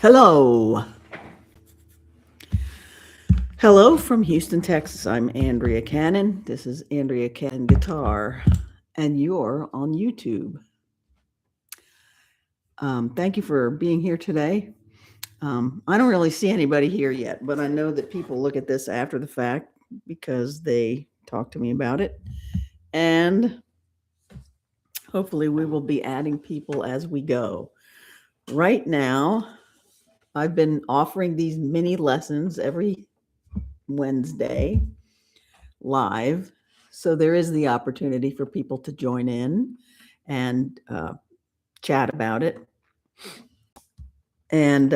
Hello. Hello from Houston, Texas. I'm Andrea Cannon. This is Andrea Cannon Guitar, and you're on YouTube. Thank you for being here today. I don't really see anybody here yet, but I know that people look at this after the fact because they talk to me about it. And hopefully, we will be adding people as we go. Right now, I've been offering these mini lessons every Wednesday live. So there is the opportunity for people to join in and chat about it. And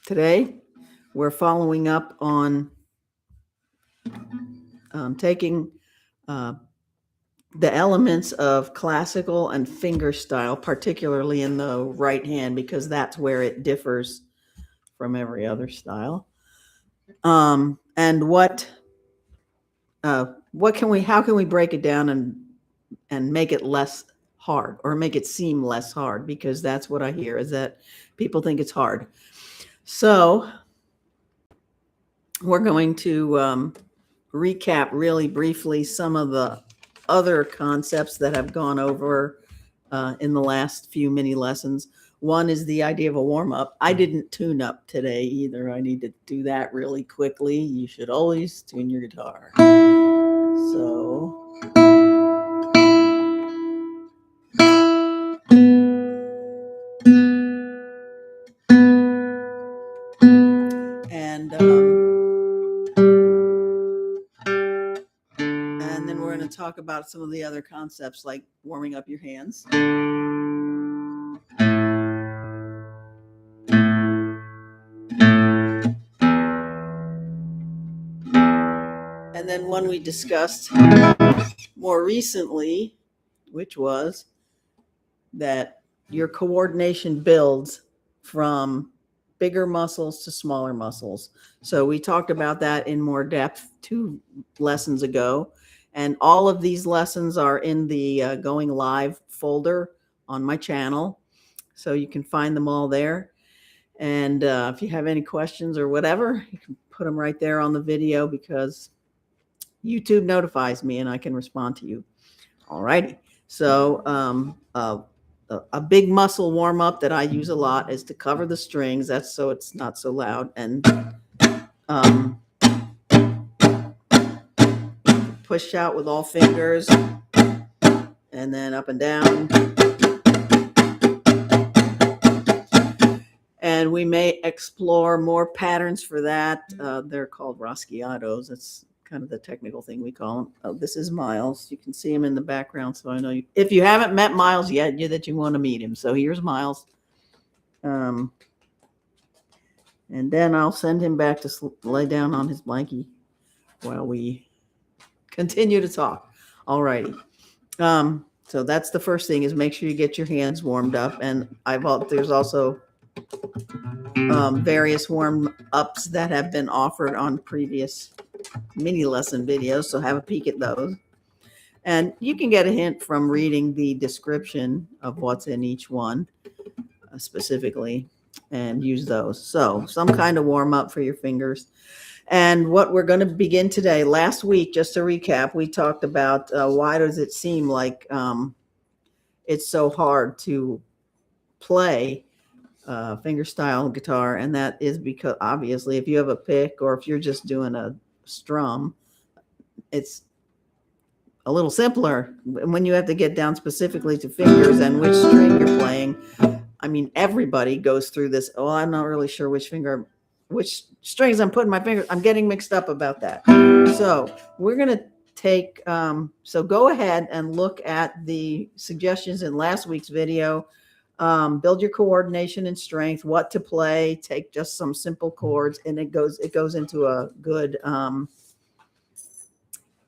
today we're following up on taking the elements of classical and fingerstyle, particularly in the right hand, because that's where it differs from every other style. And how can we break it down and make it less hard, or make it seem less hard? Because that's what I hear, is that people think it's hard. So we're going to recap really briefly some of the other concepts that have gone over in the last few mini lessons. One is the idea of a warm-up. I didn't tune up today either. I need to do that really quickly. You should always tune your guitar. So and then we're going to talk about some of the other concepts, like warming up your hands. And then one we discussed more recently, which was that your coordination builds from bigger muscles to smaller muscles. So we talked about that in more depth 2 lessons ago. And all of these lessons are in the Going Live folder on my channel. So you can find them all there. And if you have any questions or whatever, you can put them right there on the video, because YouTube notifies me and I can respond to you. All righty. So a big muscle warm up that I use a lot is to cover the strings. That's so it's not so loud. And push out with all fingers, and then up and down. And we may explore more patterns for that. They're called rasgueados. That's kind of the technical thing we call them. Oh, this is Miles. You can see him in the background, so I know you. If you haven't met Miles yet, that you want to meet him. So here's Miles. And then I'll send him back to lay down on his blankie while we continue to talk. All righty. So that's the first thing, is make sure you get your hands warmed up. And there's also various warm-ups that have been offered on previous mini lesson videos, so have a peek at those. And you can get a hint from reading the description of what's in each one specifically, and use those. So some kind of warm-up for your fingers. And what we're going to begin today, last week, just to recap, we talked about why does it seem like it's so hard to play fingerstyle guitar. And that is because, obviously, if you have a pick or if you're just doing a strum, it's a little simpler. When you have to get down specifically to fingers and which string you're playing, I mean, everybody goes through this. Oh, I'm not really sure which strings I'm putting my finger. I'm getting mixed up about that. So we're going to take, so go ahead and look at the suggestions in last week's video. Build your coordination and strength, what to play, take just some simple chords, and it goes into a good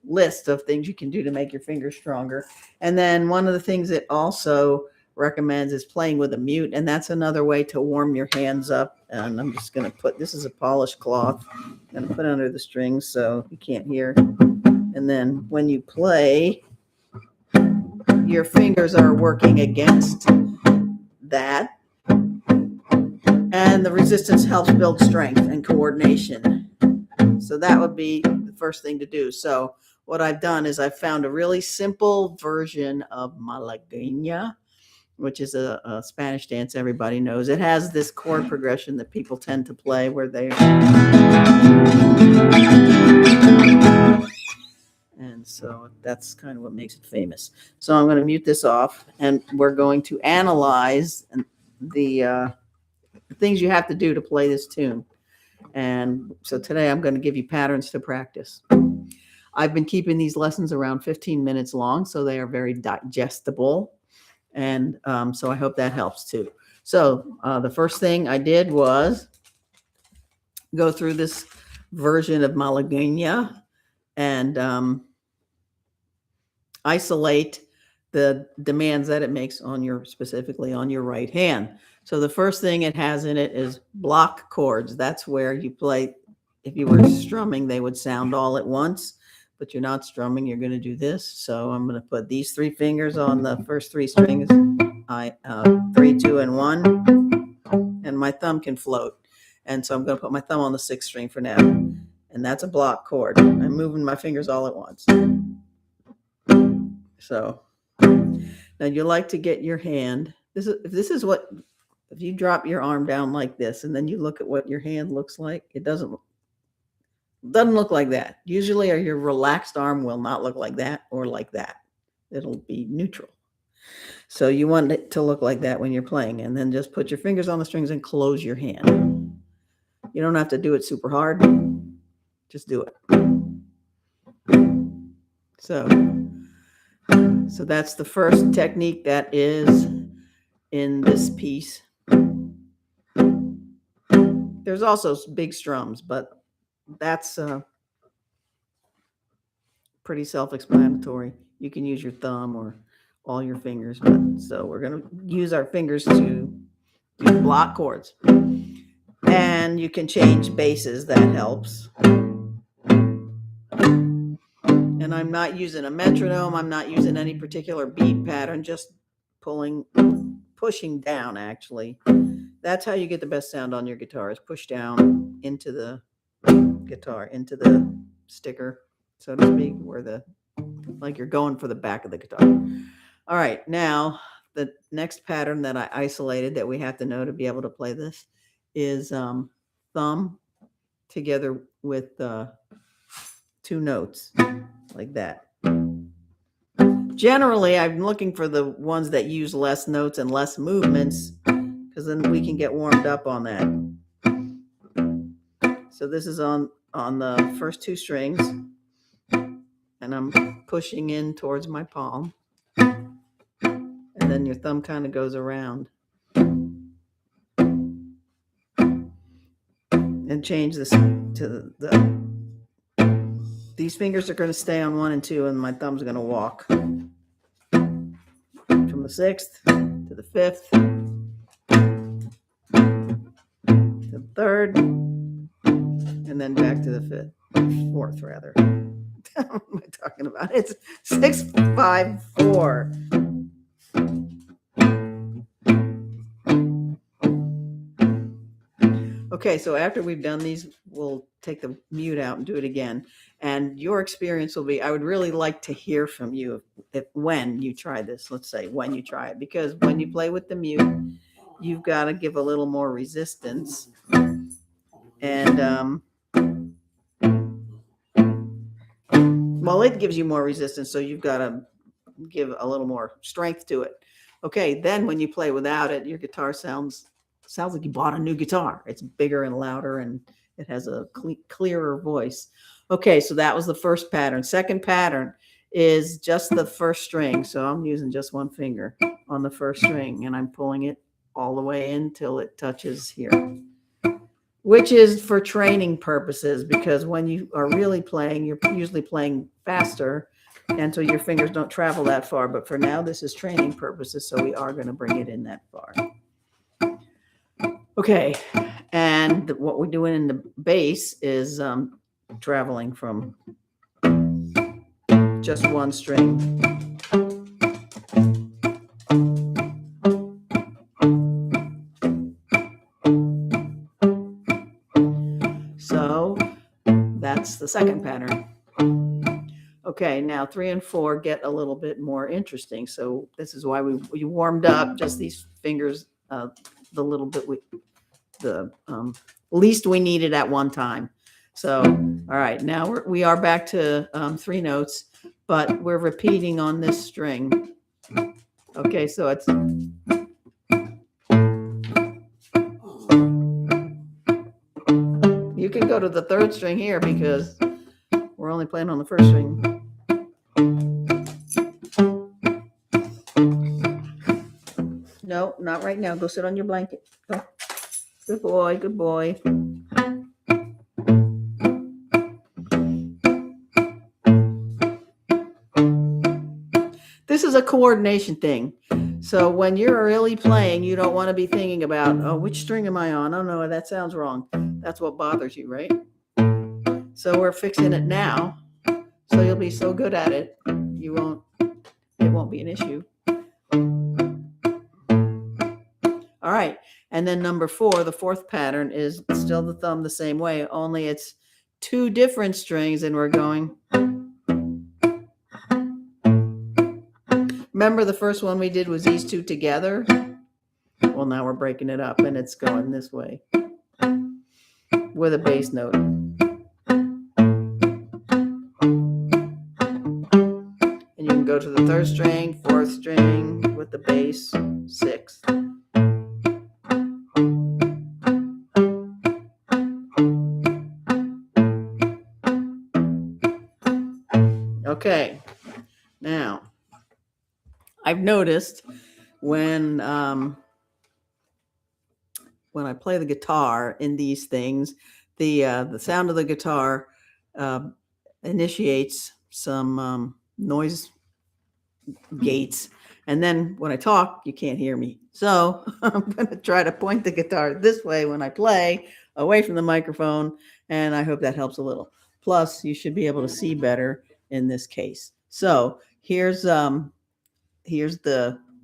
list of things you can do to make your fingers stronger. And then one of the things it also recommends is playing with a mute, and that's another way to warm your hands up. And I'm just going to this is a polished cloth, I'm going to put it under the strings so you can't hear. And then when you play, your fingers are working against that. And the resistance helps build strength and coordination. So that would be the first thing to do. So what I've done is I've found a really simple version of Malaguena, which is a Spanish dance everybody knows. It has this chord progression that people tend to play where they... And so that's kind of what makes it famous. So I'm going to mute this off, and we're going to analyze the things you have to do to play this tune. And so today I'm going to give you patterns to practice. I've been keeping these lessons around 15 minutes long, so they are very digestible. And so I hope that helps too. So the first thing I did was go through this version of Malaguena and isolate the demands that it makes on your, specifically on your right hand. So the first thing it has in it is block chords. That's where you play. If you were strumming, they would sound all at once, but you're not strumming. You're going to do this. So I'm going to put these 3 fingers on the first 3 strings. 3, 2, and 1, and my thumb can float. And so I'm going to put my thumb on the 6th string for now, and that's a block chord. I'm moving my fingers all at once. So now you like to get your hand. If you drop your arm down like this, and then you look at what your hand looks like, it doesn't look like that. Usually your relaxed arm will not look like that or like that. It'll be neutral. So you want it to look like that when you're playing, and then just put your fingers on the strings and close your hand. You don't have to do it super hard. Just do it. So that's the first technique that is in this piece. There's also big strums, but that's pretty self-explanatory. You can use your thumb or all your fingers, but so we're going to use our fingers to do block chords. And you can change basses, that helps. And I'm not using a metronome, I'm not using any particular beat pattern, just pushing down actually. That's how you get the best sound on your guitar, is push down into the guitar, into the sticker, so to speak, where like you're going for the back of the guitar. All right, now the next pattern that I isolated that we have to know to be able to play this is thumb together with 2 notes like that. Generally, I'm looking for the ones that use less notes and less movements, because then we can get warmed up on that. So this is on the first 2 strings, and I'm pushing in towards my palm, and then your thumb kind of goes around. And change this to these fingers are going to stay on 1 and 2, and my thumb's going to walk from the 6th to the 5th, to the 3rd, and then back to the 4th rather. What am I talking about? It's 6, 5, 4. Okay, so after we've done these, we'll take the mute out and do it again. And your experience will be, I would really like to hear from you when you try this, let's say when you try it, because when you play with the mute, you've got to give a little more resistance. And, well, it gives you more resistance, so you've got to give a little more strength to it. Okay, then when you play without it, your guitar sounds like you bought a new guitar. It's bigger and louder, and it has a clearer voice. Okay, so that was the first pattern. Second pattern is just the first string. So I'm using just 1 finger on the first string, and I'm pulling it all the way in till it touches here, which is for training purposes, because when you are really playing, you're usually playing faster, and so your fingers don't travel that far. But for now, this is training purposes, so we are going to bring it in that far. Okay, and what we're doing in the bass is traveling from just 1 string. second pattern. Okay, now 3 and 4 get a little bit more interesting. So this is why we warmed up just these fingers, the little bit the least we needed at one time. So, all right, now we are back to 3 notes, but we're repeating on this string. Okay, so it's you can go to the 3rd string here because we're only playing on the 1st string. No, not right now. Go sit on your blanket. Go. Good boy, good boy. This is a coordination thing. So when you're really playing, you don't want to be thinking about, oh, which string am I on? Oh, no, that sounds wrong. That's what bothers you, right? So we're fixing it now. So you'll be so good at it, it won't be an issue. All right. And then number 4, the 4th pattern is still the thumb the same way, only it's 2 different strings and we're going. Remember the first one we did was these 2 together? Well, now we're breaking it up and it's going this way with a bass note. And you can go to the 3rd string, 4th string with the bass, 6th. Okay, now I've noticed when I play the guitar in these things, the sound of the guitar initiates some noise gates, and then when I talk, you can't hear me. So I'm going to try to point the guitar this way when I play, away from the microphone, and I hope that helps a little. Plus, you should be able to see better in this case. So here's the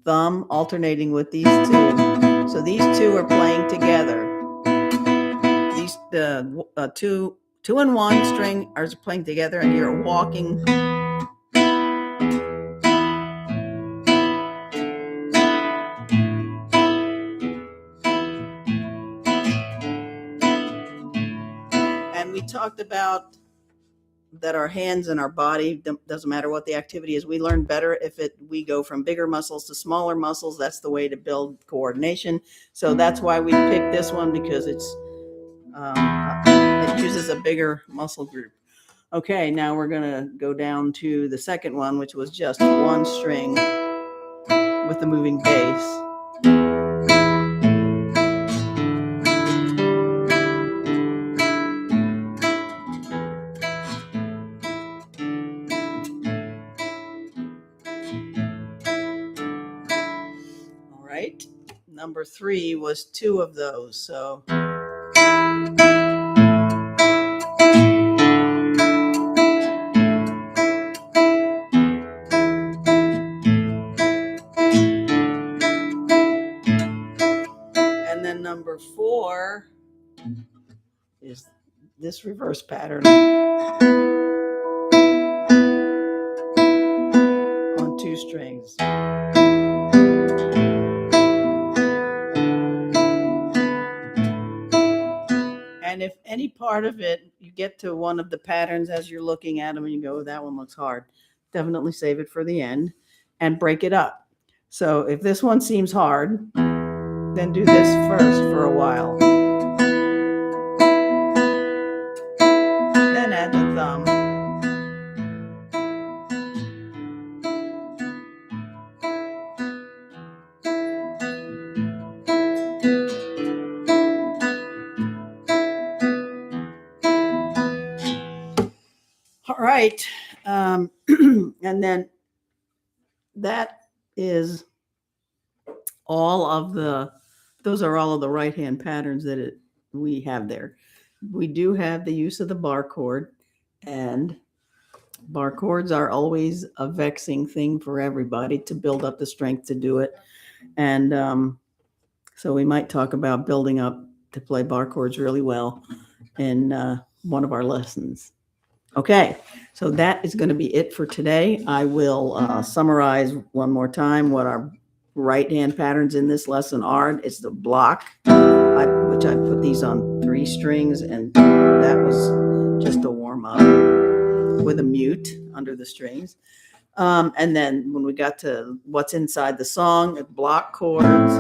thumb alternating with these 2. So these 2 are playing together. These 2 and 1 string are playing together, and you're walking. And we talked about that our hands and our body, doesn't matter what the activity is, we learn better if we go from bigger muscles to smaller muscles. That's the way to build coordination. So that's why we picked this one, because it uses a bigger muscle group. Okay, now we're going to go down to the second one, which was just 1 string with the moving bass. Right? Number 3 was 2 of those. So and then number 4 is this reverse pattern on 2 strings. And if any part of it, you get to one of the patterns as you're looking at them and you go, oh, that one looks hard, definitely save it for the end and break it up. So if this one seems hard, then do this first for a while. Then add the thumb. All right. And then that is all of those are all of the right hand patterns that we have there. We do have the use of the bar chord, and bar chords are always a vexing thing for everybody to build up the strength to do it. And so we might talk about building up to play bar chords really well in one of our lessons. Okay, so that is going to be it for today. I will summarize one more time what our right hand patterns in this lesson are. It's the block, which I put these on 3 strings, and that was just a warm up with a mute under the strings. And then when we got to what's inside the song, block chords.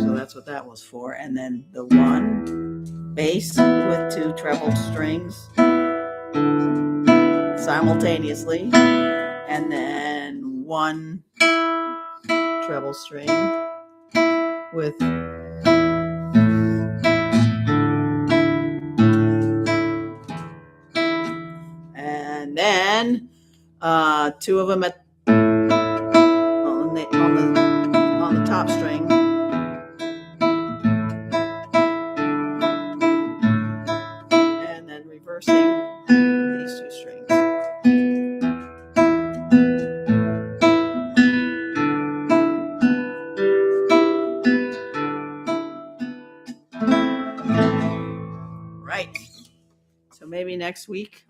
So that's what that was for. And then the 1 bass with 2 treble strings simultaneously, and then 1 treble string with and then 2 of them on the top string, and then reversing these 2 strings. Right. So maybe next week,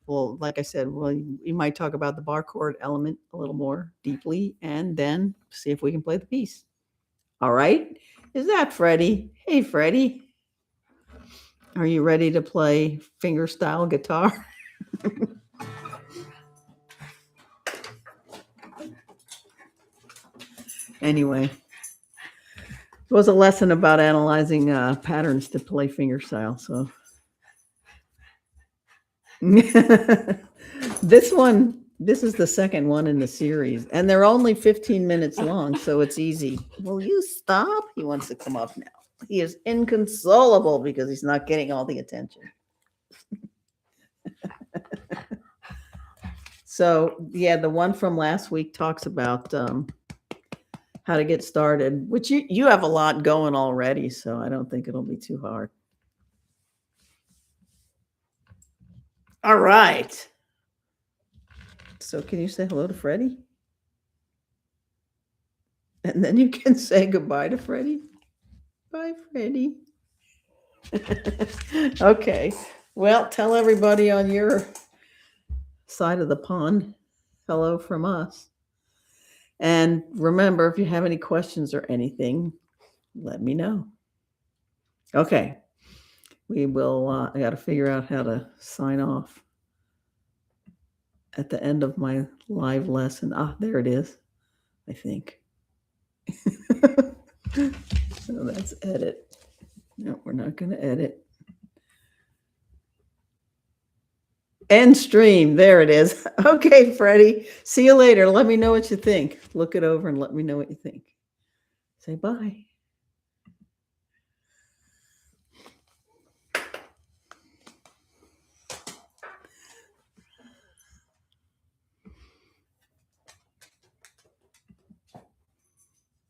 well, like I said, we might talk about the bar chord element a little more deeply, and then see if we can play the piece. All right. Is that Freddie? Hey, Freddie. Are you ready to play fingerstyle guitar? Anyway, it was a lesson about analyzing patterns to play fingerstyle. So this is the second one in the series, and they're only 15 minutes long, so it's easy. Will you stop? He wants to come up now. He is inconsolable because he's not getting all the attention. So yeah, the one from last week talks about how to get started, which you have a lot going already, so I don't think it'll be too hard. All right. So can you say hello to Freddie? And then you can say goodbye to Freddie. Bye, Freddie. Okay. Well, tell everybody on your side of the pond hello from us. And remember, if you have any questions or anything, let me know. Okay. We will, I got to figure out how to sign off at the end of my live lesson. Ah, there it is, I think. So that's edit. No, we're not going to edit. End stream. There it is. Okay, Freddie. See you later. Let me know what you think. Look it over and let me know what you think. Say bye.